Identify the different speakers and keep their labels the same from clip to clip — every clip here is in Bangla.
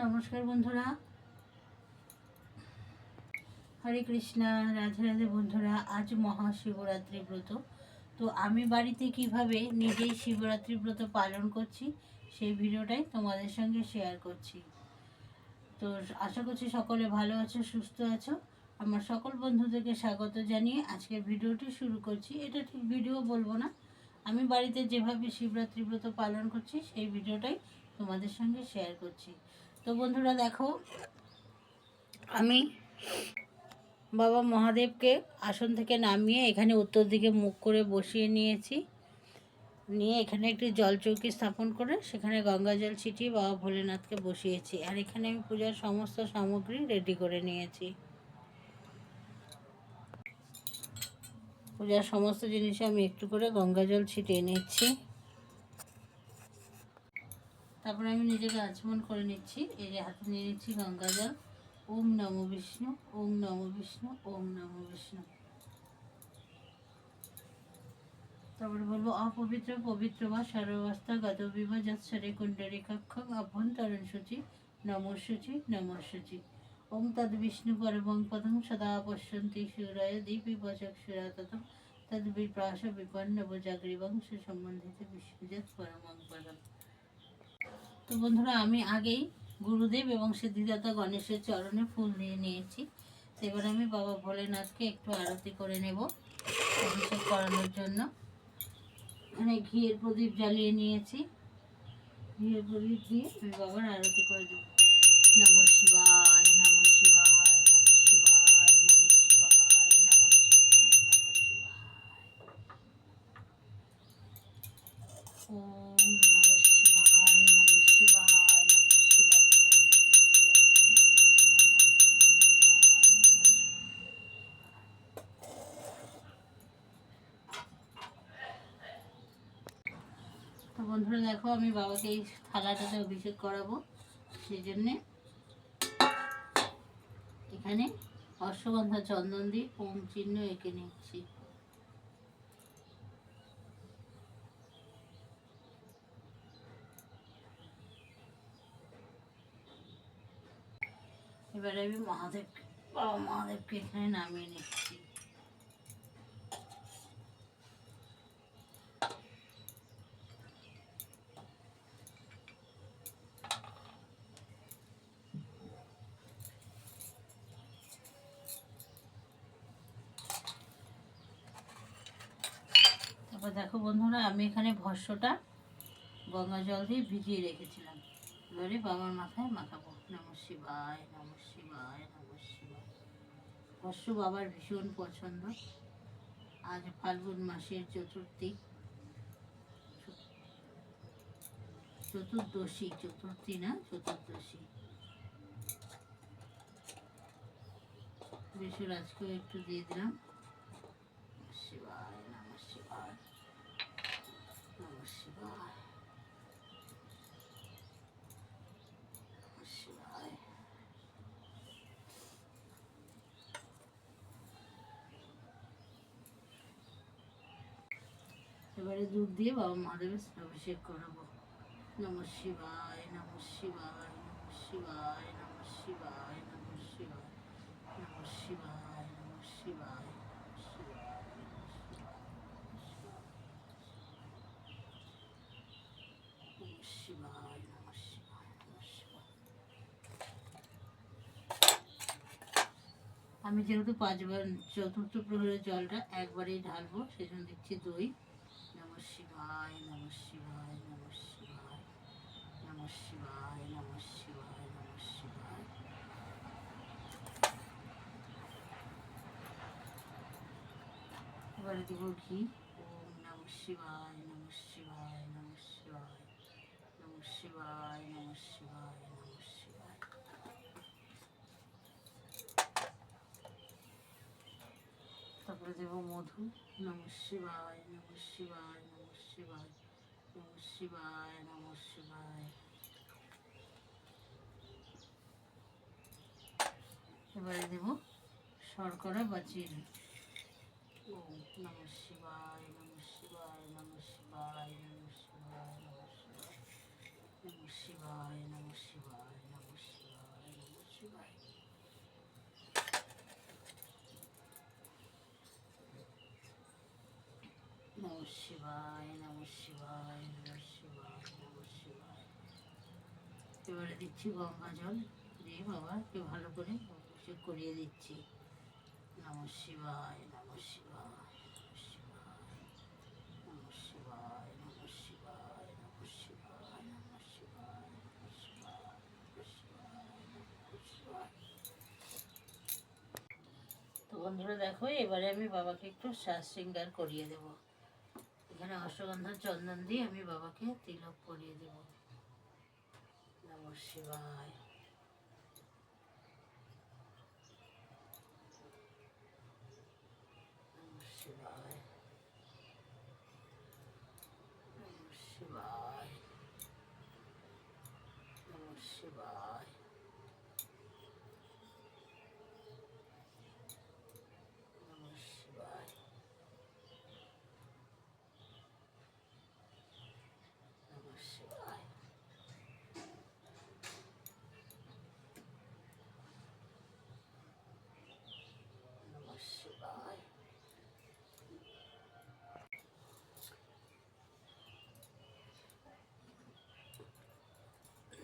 Speaker 1: নমস্কার বন্ধুরা, হরে কৃষ্ণা, রাধে রাধে বন্ধুরা। আজ মহাশিবরাত্রি ব্রত। তো আমি বাড়িতে কিভাবে নিজেই শিবরাত্রি ব্রত পালন করছি সেই ভিডিওটাই তোমাদের সঙ্গে শেয়ার করছি। তো আশা করছি সকলে ভালো আছো, সুস্থ আছো। আমার সকল বন্ধুদেরকে স্বাগত জানিয়ে আজকের ভিডিওটি শুরু করছি। এটা ঠিক ভিডিও বলবো না, আমি বাড়িতে যেভাবে শিবরাত্রি ব্রত পালন করছি সেই ভিডিওটাই তোমাদের সঙ্গে শেয়ার করছি। তো বন্ধুরা দেখো, আমি বাবা মহাদেবকে আসন থেকে নামিয়ে এখানে উত্তর দিকে মুখ করে বসিয়ে নিয়েছি। নিয়ে এখানে একটি জল চৌকি স্থাপন করে সেখানে গঙ্গা জল ছিটিয়ে বাবা ভোলেনাথকে বসিয়েছি। আর এখানে আমি পূজার সমস্ত সামগ্রী রেডি করে নিয়েছি। পূজার সমস্ত জিনিসে আমি একটু করে গঙ্গা জল ছিটিয়ে নিচ্ছি। তারপরে আমি নিজেকে আচমন করে নিচ্ছি। এই যে হাতে নিয়ে নিচ্ছি গঙ্গা জল। ওম নমো বিষ্ণু, ওম নমো বিষ্ণু, ওম নমো বিষ্ণু। তারপরে বলবো অপবিত্র পবিত্র বা সর্বাবস্থা গত বিবাহ যৎসরে কুণ্ডলী কক্ষং অভ্যন্তরণ সূচি নমঃসূচি নমঃসূচি। ওং তদ বিষ্ণু পরমং পদং সদা পশ্যন্তি সূরয় দীপি বচক্ষুরা ততম তদ বিপ্রাস বিপন্নব জাগরিবং সুসম্বন্ধিত বিষ্ণুজত পরমং পদম। তো বন্ধুরা, আমি আগেই গুরুদেব এবং সিদ্ধিদাতা গণেশের চরণে ফুল দিয়ে নিয়েছি। এবার আমি বাবা ভোলেনাথকে একটু আরতি করে নেব অভিষেক করানোর জন্য। এখানে ঘিয়ের প্রদীপ জ্বালিয়ে নিয়েছি। ঘিয়ের প্রদীপ দিয়ে আমি বাবার আরতি করে দেব। নমঃ শিবায়, নমঃ শিবায়, নমঃ শিবায়, নমঃ শিবায়, নমঃ শিবায়। ওম নমঃ শিবায়, নমঃ শিবায়, নমঃ শিবায়। তো বন্ধুরা দেখো, আমি বাবাকে এই থালাটাতে অভিষেক করাবো, সেই জন্যে এখানে অশ্বগন্ধা চন্দন দিয়ে ওম চিহ্ন এঁকে নিচ্ছি। এবারে আমি বাবা মহাদেবকে এখানে নামিয়ে নিচ্ছি। তারপর দেখো বন্ধুরা, আমি এখানে ভস্যটা গঙ্গা জল দিয়ে ভিজিয়ে রেখেছিলাম। এবারে বাবার মাথায় মাখাবো। নমঃ শিবায়, নমঃ শিবায়, নমঃ শিবায়। ভস্য বাবার ভীষণ পছন্দ। আজ ফাল্গুন মাসের চতুর্দশী, চতুর্থী না চতুর্দশী। বেশর আজকেও একটু দিয়ে দিলাম। শিবায়, নমঃ শিবায়, নমঃ শিবায়, নমঃ শিবায়। এবারে দুধ দিয়ে বাবা মহাদেবের অভিষেক করাবো। নমঃ শিবায়, নমঃ শিবায়, নমঃ শিবায়, নমঃ শিবায়, নমঃ শিবায়, নমঃ শিবায়, নমঃ শিবায়, শিবায়, নমঃ শিবায়, নমঃ শিবায়। আমি যেহেতু 5 বার চতুর্থ প্রহরের জলটা একবারেই ঢালবো, সেজন্য দিচ্ছি দই। নমঃ শিবায়, নমঃ শিবায়, নমঃ শিবায়, নমঃ শিবায়, নমঃ শিবায়, নমঃ শিবায়। এবারে দিব ঘি। ওম নমঃ শিবায়, নমঃ শিবায়, নমঃ শিবায়, নমঃ শিবায়, নমঃ শিবায়, নমঃ শিবায়। তারপরে দেব মধু। নমঃ শিবায়, নমঃ শিবায়, নমঃ শিবায়, নমঃ শিবায়, নমঃ শিবায়। এবারে দেব শর্করা বা চিনি। ওম নমঃ শিবায়, নমঃ শিবায়, নমঃ শিবায়, নমঃ শিবায়, নমঃ শিবায়, নমঃ শিবায়, নমঃ শিবায়, নমঃ শিবায়, নমঃ শিবায়, নমঃ শিবায়, নমঃ শিবায়। এবারে দিচ্ছি গঙ্গা জল দিয়ে বাবাকে ভালো করে অভিষেক করিয়ে দিচ্ছি। নমঃ শিবায়, নমঃ শিবায়, নমঃ শিবায়, নমঃ শিবায়, নমঃ শিবায়, নমঃ শিবায়, নমঃ শিবায়, নমঃ শিবায়, নমঃ শিবায়, নমঃ শিবায়। তো বন্ধুরা দেখো, এবারে আমি বাবাকে একটু শ্বাস শৃঙ্গার করিয়ে দেব। এখানে অশ্বগন্ধা চন্দন দিয়ে আমি বাবাকে তিলক পরিয়ে দেব। নমঃ শিবায়, নমঃ শিবায়, নমঃ শিবায়, নমঃ শিবায়, নমঃ শিবায়, নমঃ শিবায়। নমঃ শিবায়,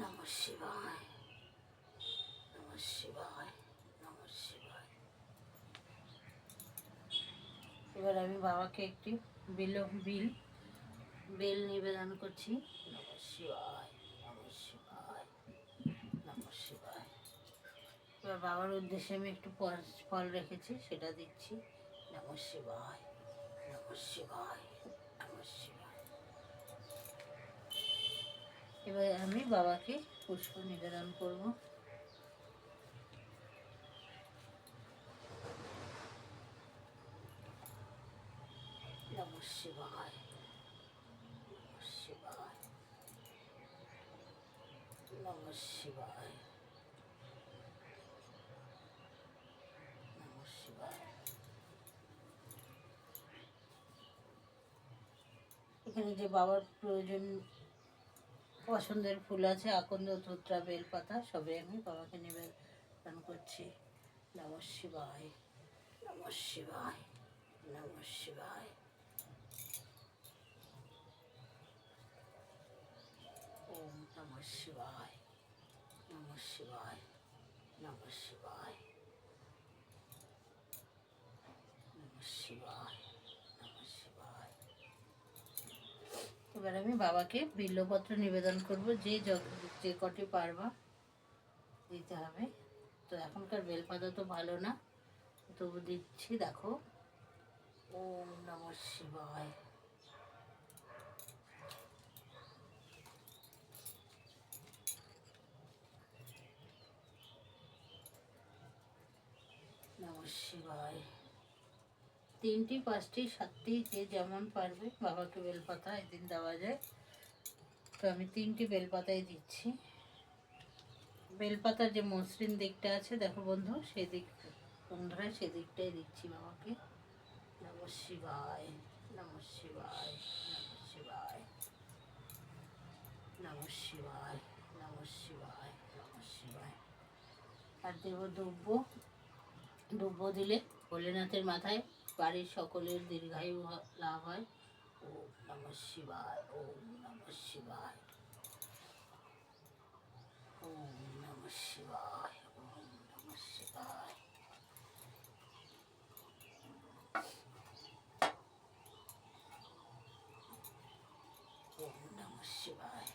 Speaker 1: নমঃ শিবায়, নমঃ শিবায়, নমঃ শিবায়। এবার আমি বাবাকে একটি বেল নিবেদন করছি। নমঃ শিবায়, নমঃ শিবায়, নমঃ শিবায়। এবার বাবার উদ্দেশ্যে আমি একটু ফল রেখেছি, সেটা দিচ্ছি। নমঃ শিবায়, নমঃ শিবায়, নমঃ শিবায়। এবার আমি বাবাকে পুষ্প নিবেদন করব। নমঃ শিবায়, নমঃ শিবায়, নমঃ শিবায়, নমঃ শিবায়। এখানে যে বাবার প্রয়োজন পছন্দের ফুল আছে, আকন্দ, ধুত্রা, বেলপাতা, সবে আমি বাবাকে নিবেদন করছি। নমঃ শিবায়, নমঃ শিবায়, নমঃ শিবায়, ওম নমঃ শিবায়, নমঃ শিবায়, নমঃ শিবায়, নমঃ শিবায়, নমঃ শিবায়। এবার আমি বাবাকে বিল্বপত্র নিবেদন করব, যে কটি পারবা দিতে হবে। তো এখনকার বেলপাতা তো ভালো না, তবু দিচ্ছি। দেখো, ওম নমঃ শিবায়, নমঃ শিবায়। 3টি, 5টি, 7টি, যে যেমন পারবে বাবাকে বেলপাতা একদিন দেওয়া যায়। তো আমি 3টি বেলপাতাই দিচ্ছি। বেলপাতার যে মসৃণ দিকটা আছে দেখো বন্ধু, সেদিকটাই দিচ্ছি বাবাকে। নমঃ শিবায়, নমঃ শিবায়, নমঃ শিবায়, নমঃ শিবায়, নমঃ শিবায়, নমঃ শিবায়। আর দেব দুব্য। দুব্য দিলে ভোলেনাথের মাথায় বাড়ির সকলের দীর্ঘায়ু লাভ হয়। ওম নমঃ শিবায়, ওম নমঃ শিবায়, ওম নমঃ শিবায়, ওম নমঃ শিবায়। ওম নমঃ শিবায়,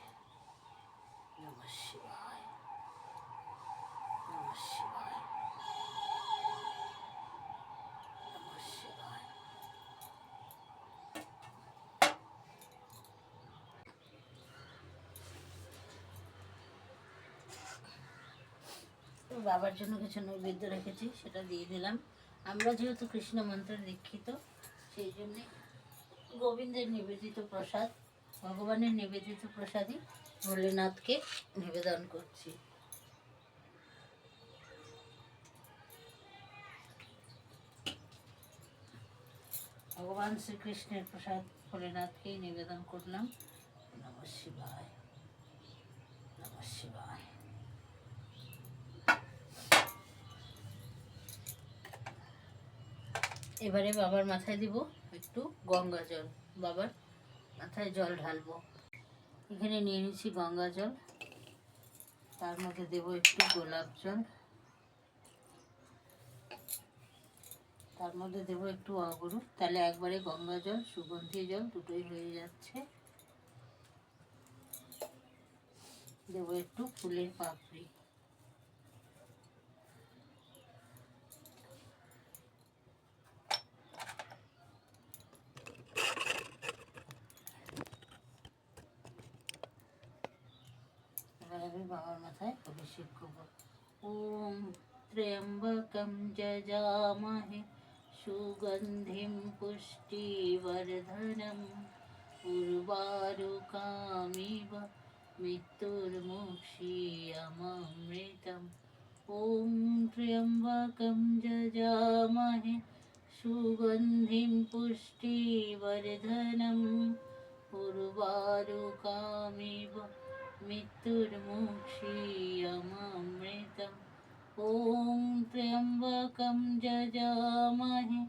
Speaker 1: নমঃ শিবায়, নমঃ শিবায়, নমঃ শিবায়। বাবার জন্য কিছু নৈবেদ্য রেখেছি, সেটা দিয়ে দিলাম। আমরা যেহেতু কৃষ্ণ মন্ত্রে দীক্ষিত, সেই জন্যে গোবিন্দের নিবেদিত প্রসাদ, ভগবানের নিবেদিত প্রসাদই ভোলেনাথকে নিবেদন করছি। ভগবান শ্রীকৃষ্ণের প্রসাদ ভোলেনাথকেই নিবেদন করলাম। নমঃ শিবায়, নমঃ শিবায়। এবারে বাবার মাথায় দিব একটু গঙ্গা জল। বাবার মাথায় জল ঢালবো। এখানে নিয়ে নিচ্ছি গঙ্গা জল, তার মধ্যে দেবো একটু গোলাপ জল, তার মধ্যে দেবো একটু অগরু, তাহলে একবারে গঙ্গা জল সুগন্ধি জল দুটোই হয়ে যাচ্ছে। দেবো একটু ফুলের পাপড়ি, এবার আমি বাবার মাথায় অভিষেক করবো। ওম ত্র্যম্বকম যজামহে সুগন্ধিম পুষ্টিবর্ধনম উর্বারুকামিব মৃত্যুর্মুক্ষীয়মামৃতম। ওম ত্র্যম্বকম যজামহে সুগন্ধিম পুষ্টিবর্ধনম উর্বারুকামিব মৃত্যুর্মুক্ষীয়মামৃতম। ওম ত্র্যম্বকম যজামহে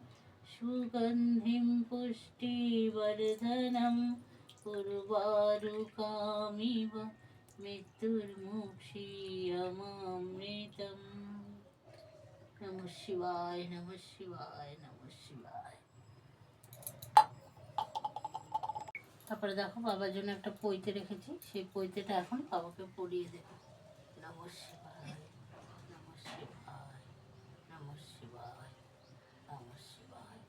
Speaker 1: সুগন্ধিম পুষ্টিবর্ধনম উর্বারুকামিব মৃত্যুর্মুক্ষীয়মামৃতম। নমঃ শিবায়, নমঃ শিবায়, নমঃ শিবায়। তারপরে দেখো বাবার জন্য একটা পৈতে রেখেছি, সেই পৈতেটা এখন বাবাকে পরিয়ে দেবো। নমঃ শিবায়, নমঃ শিবায়, নমঃ শিবায়, নমঃ শিবায়।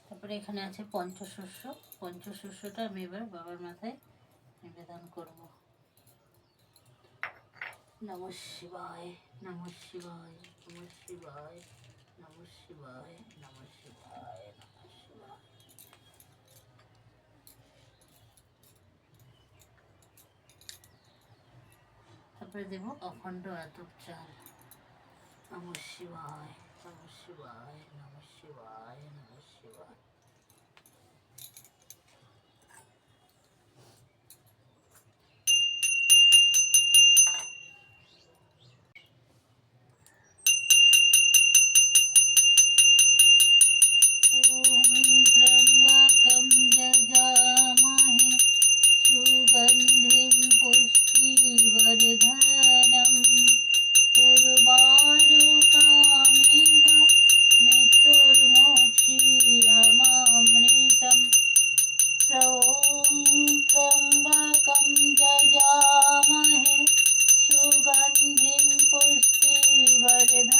Speaker 1: তারপরে এখানে আছে পঞ্চশস্য, পঞ্চশস্যটা আমি এবার বাবার মাথায় নিবেদন করব। নমঃ শিবায়, নমঃ শিবায়, নমঃ শিবায়, নমঃ শিবায়, নমঃ শিবায়, নমঃ শিবায়। তারপরে দেবো অখণ্ড আতপ চাল। নমঃ শিবায়, নমঃ শিবায়, নমঃ শিবায়, নমঃ শিবায়। ত্র্যম্বকম যজামহে সুগন্ধিম পুষ্টিবর্ধনম উর্বারুকামিব মৃত্যুর্মুক্ষীয়মামৃতম। ওম ত্র্যম্বকম যজামহে সুগন্ধিম পুষ্টিবর্ধনম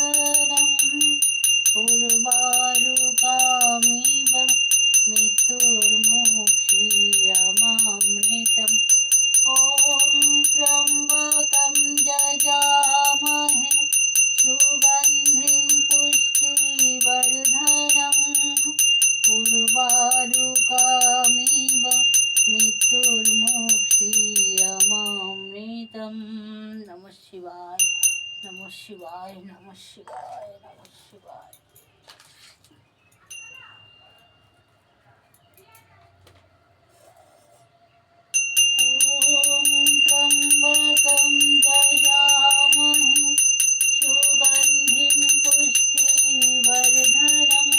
Speaker 1: উর্বারুকামিব মৃত্যুর্মুক্ষীয়মামৃতম। ওম ত্র্যম্বকম যজামহে সুগন্ধিম পুষ্টিবর্ধনম উর্বারুকামিব মৃত্যুর্মুক্ষীয়মামৃতম। নমঃ শিবায়, নমঃ শিবায়, নমঃ শিবায়, নমঃ শিবায়। ওম ত্র্যম্বকম যজামহে সুগন্ধিম পুষ্টিবর্ধনম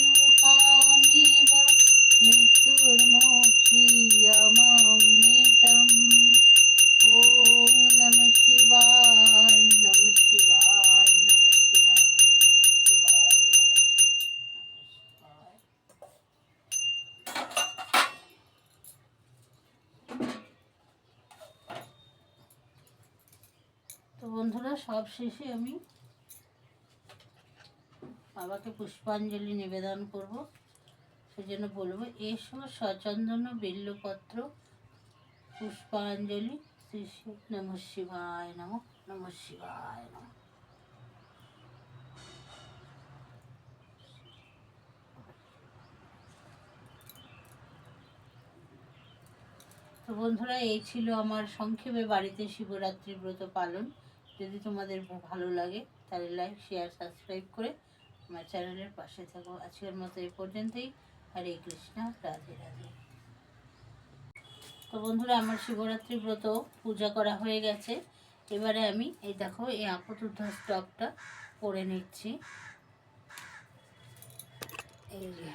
Speaker 1: উর্বারুকামিব মৃত্যুর্মুক্ষীয়মামৃতম। ওম নমঃ শিবায়, নমঃ শিবায়, নমঃ শিবায়, নমঃ শিবায়, নমঃ শিবায়। তো বন্ধুরা, সব শেষে আমি বাবাকে পুষ্পাঞ্জলি নিবেদন করব। সেজন্য বলবো, এসো সচন্দন বেল্লপত্র পুষ্পাঞ্জলি শ্রী শ্রী নমঃ শিবায় নমঃ, নমঃ শিবায় নমঃ। তো বন্ধুরা, এই ছিল আমার সংক্ষেপে বাড়িতে শিবরাত্রি ব্রত পালন। যদি তোমাদের ভালো লাগে তাহলে লাইক, শেয়ার, সাবস্ক্রাইব করে আমার চ্যানেলের পাশে থাকো। আজকের মতো এই পর্যন্তই। হরে কৃষ্ণ, রাধে রাধে। তো বন্ধুরা, আমার শিবরাত্রি ব্রত পূজা করা হয়ে গেছে। এবারে আমি এই দেখো এই আপতুদ্ধ স্টকটা পরে নিচ্ছি। এই যে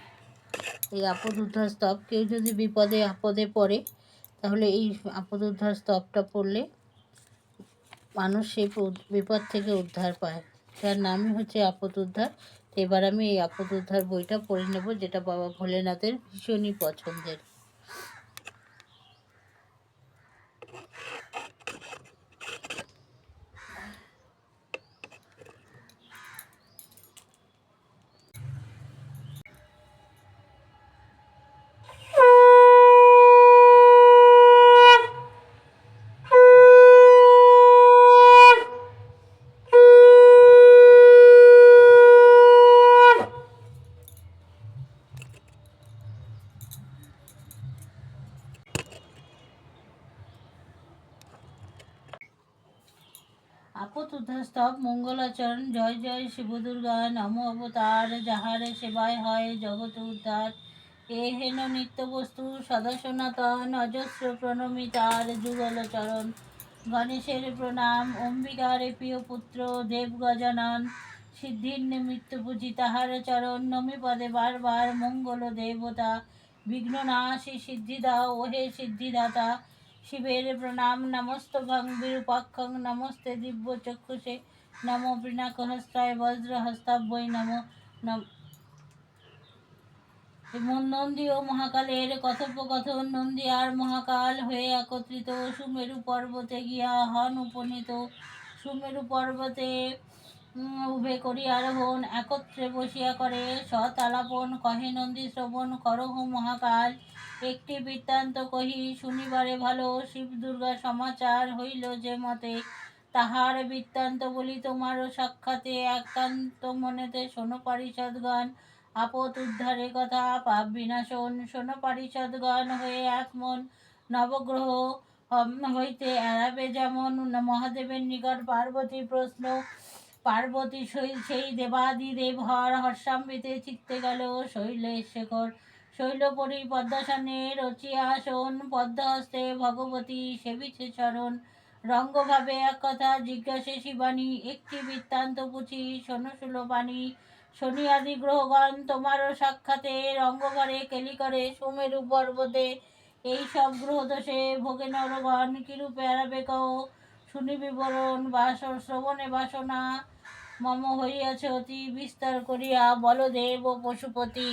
Speaker 1: এই আপদ উদ্ধার স্তব, কেউ যদি বিপদে আপদে পড়ে তাহলে এই আপদ উদ্ধার স্তবটা পড়লে মানুষ সেই বিপদ থেকে উদ্ধার পায়। যার নামই হচ্ছে আপদ উদ্ধার। এবার আমি এই আপদ উদ্ধার বইটা পড়ে নেব, যেটা বাবা ভোলেনাথের ভীষণই পছন্দের। আপদ উদ্ধার স্তব মঙ্গলাচরণ। জয় জয় শিব দুর্গা নম অবতার, যাহার সেবায় হয় জগত উদ্ধার। এ হেন নিত্য বস্তু সদা সনাতন, অজস্র প্রণমী তার যুগল চরণ। গণেশের প্রণাম, অম্বিকার প্রিয় পুত্র দেব গজানন। সিদ্ধির নিমিত্ত পুজি তাহার চরণ, নমি পদে বারবার মঙ্গল দেবতা। বিঘ্ন নাশী সিদ্ধি দাও ওহে সিদ্ধিদাতা। শিবের প্রণাম, নমস্তভং বিরূপাক্ষং, নমস্তে দিব্য চক্ষুষে, নমো পিনাকহস্তায় বজ্রহস্তাভ্যৈ নমো। নন্দী ও মহাকালের কথোপকথন। নন্দী আর মহাকাল হয়ে একত্রিত, সুমেরু পর্বতে গিয়া হন উপনীত। সুমেরু পর্বতে উভে করি আরোহণ, একত্রে বসিয়া করে সৎ আলাপন। কহে নন্দী শ্রবণ করহ মহাকাল, একটি বৃত্তান্ত কহি শুনিবারে ভালো। শিব দুর্গা সমাচার হইল যে মতে, তাহার বৃত্তান্ত বলি তোমারও সাক্ষাতে। একান্ত মনেতে শোনো পারিষদগণ, আপদ উদ্ধারে কথা পাপ বিনাশন। শোনো পারিষদগণ হয়ে এক মন, নবগ্রহ হইতে এড়াবে যেমন। মহাদেবের নিকট পার্বতী প্রশ্ন, পার্বতী সেই দেবাদিদেব হর। হর্ষাম্বিতে চিত্তে গেল শৈলেশ শেখর, শৈলপরি পদ্মাসনে রচিয়া আসন। পদ্মহস্তে ভগবতী সেবিছে চরণ, রঙ্গভাবে এক কথা জিজ্ঞাসে শিবানী। একটি বৃত্তান্ত পুছি শোনো সুলোবানী, শনিয়াদি গ্রহগণ তোমারও সাক্ষাতে। রঙ্গঘরে কেলি করে সুমেরু পর্বতে, এই সব গ্রহ দোষে ভোগে নরগণ। কিরূপে এড়াবে কও শুনি বিবরণ, শ্রবণে বাসনা মম হইয়াছে অতি। বিস্তার করিয়া বলদেব ও পশুপতি।